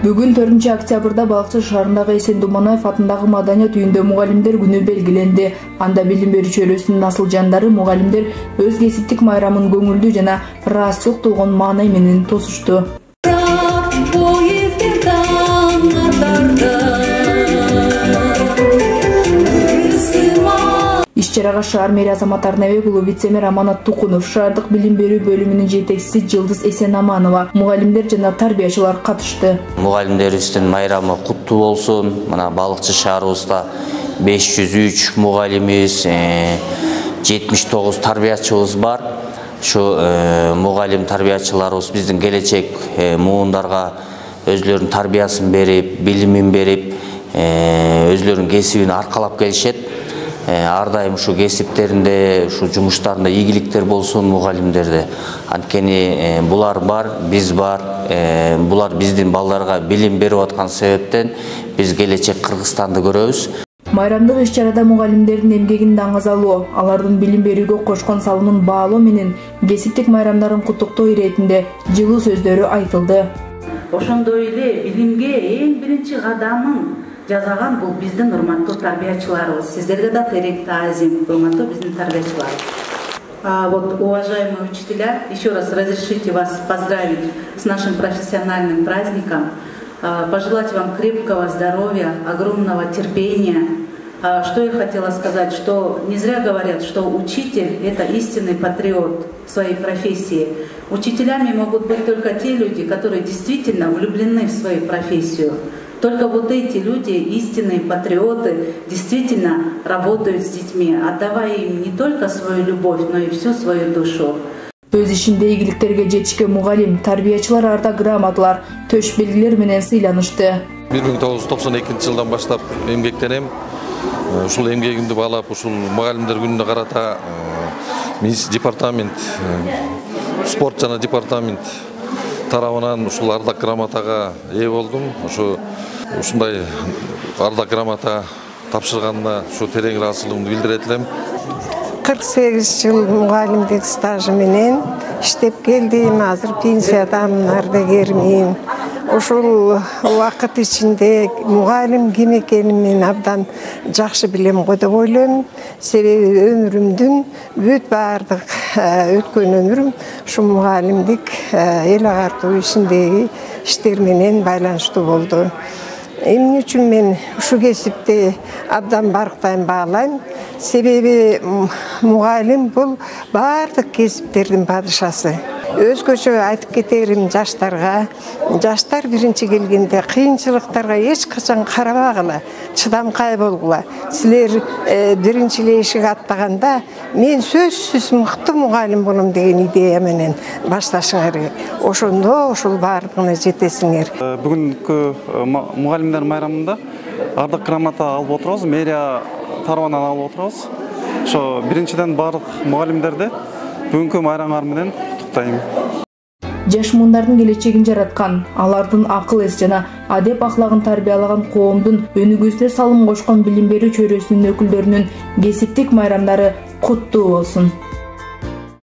Бүгүн 4-октябрда Балыкчы шаарындагы Эсен Думанаев атындагы Маданият үйүндө мугалимдер күнү белгиленди. Анда билим берүү чөйрөсүнүн асыл жандары мугалимдер өз кесиптик майрамын көңүлдүү жана ыраазычылык болгон маанай менен тосушту. Иш-чарага шаар мэри Азамат Арнабек уулу, вице-мэр Аманат Тукунов, шаардык билим берүү бөлүмүнүн жетекчиси Жылдыз Эсенаманова, мугалимдер жана тарбиячылар катышты. Мугалимдерибиздин майрамы куттуу болсун. Мына Балыкчы шаарыбызда 503 мугалимибиз, 79 тарбиячыбыз бар. Şu muğalim tarbiyatçılarımız bizden gelecek muğundarga özlerinin tarbiyasını berip, bilimin berip, özlerinin kesibini arkalap gelişet. Ardayım şu kesiplerinde, şu cumuşlarında iyilikler bolsun muğalimlerde. Ankeni bular var, biz var. Bular bizden ballarga bilim berip atkan sebepten biz gelecek Kırgızstan'da görüyoruz. Майрамдык иш-чарада мугалимдердин эмгегин даңазалоо, алардын билим берүүгө кошкон салымын баалоо менен кесиптик майрамдарын куттуктоо иретинде жылуу сөздөрү айтылды. Ошондой эле билимге эң биринчи кадамын жасаган бул биздин урматтуу тарбиячыларыбыз. Сиздерге да терек таазим, урматтуу биздин тарбиячылар. Вот, уважаемые учителя, еще раз разрешите вас поздравить с нашим профессиональным праздником. Пожелать вам крепкого здоровья, огромного терпения. Что я хотела сказать, что не зря говорят, что учитель – это истинный патриот своей профессии. Учителями могут быть только те люди, которые действительно влюблены в свою профессию. Только вот эти люди, истинные патриоты, действительно работают с детьми, отдавая им не только свою любовь, но и всю свою душу. Өз ишинде ийгиликтерге жетишкен мугалим, тарбиячылар арда грамоталар, төш белгилер менен сыйланышты. 1992 жылдан баштап эмгектенем. Ушул эмгегимди баалап, ушул мугалимдер күнүнө карата департамент, спорт жана департамент тарабынан ушул ардак грамотага ээ болдум. Ушундай ардак грамота тапшырганына ушу терең ыраазычылыгымды билдире элем. 48 жыл мугалимдик стажы менен иштеп келдим. Азыр пенсиядамын, ардагермин. Ошол убакыт ичинде мугалим ким экенин мен абдан жакшы билем го деп ойлойм. Себеби өмүрүмдүн бүт баардык өткөн өмүрүм ушу мугалимдик эл агартуу ишиндеги иштер менен байланыштуу болду. Эмне үчүн мен ушу кесипти абдан барктайм баалайм? Себеби мугалим бул баардык кесиптердин падышасы. Өзгөчө айтып кетерим жаштарга, жаштар биринчи келгенде кыйынчылыктарга эч качан карабагыла, чыдамкай болгула. Силер биринчи эле эшик аттаганда мен сөзсүз мыкты мугалим болом деген идея менен башташыңар керек. Ошондо ошол баардыгына жетесиңер. Бүгүнкү мугалимдер майрамында ардак грамота алып отурабыз, мэрия тарабынан алып отурабыз. Ошо биринчиден баардык мугалимдерди бүгүнкү майрамдар менен куттуктайм. Жаш мундардын келечегин жараткан, алардын акыл эс жана адеп ахлагын тарбиялаган коомдун өнүгүүсүнө салым кошкон билим берүү чөйрөсүнүн өкүлдөрүнүн кесиптик майрамдары куттуу болсун.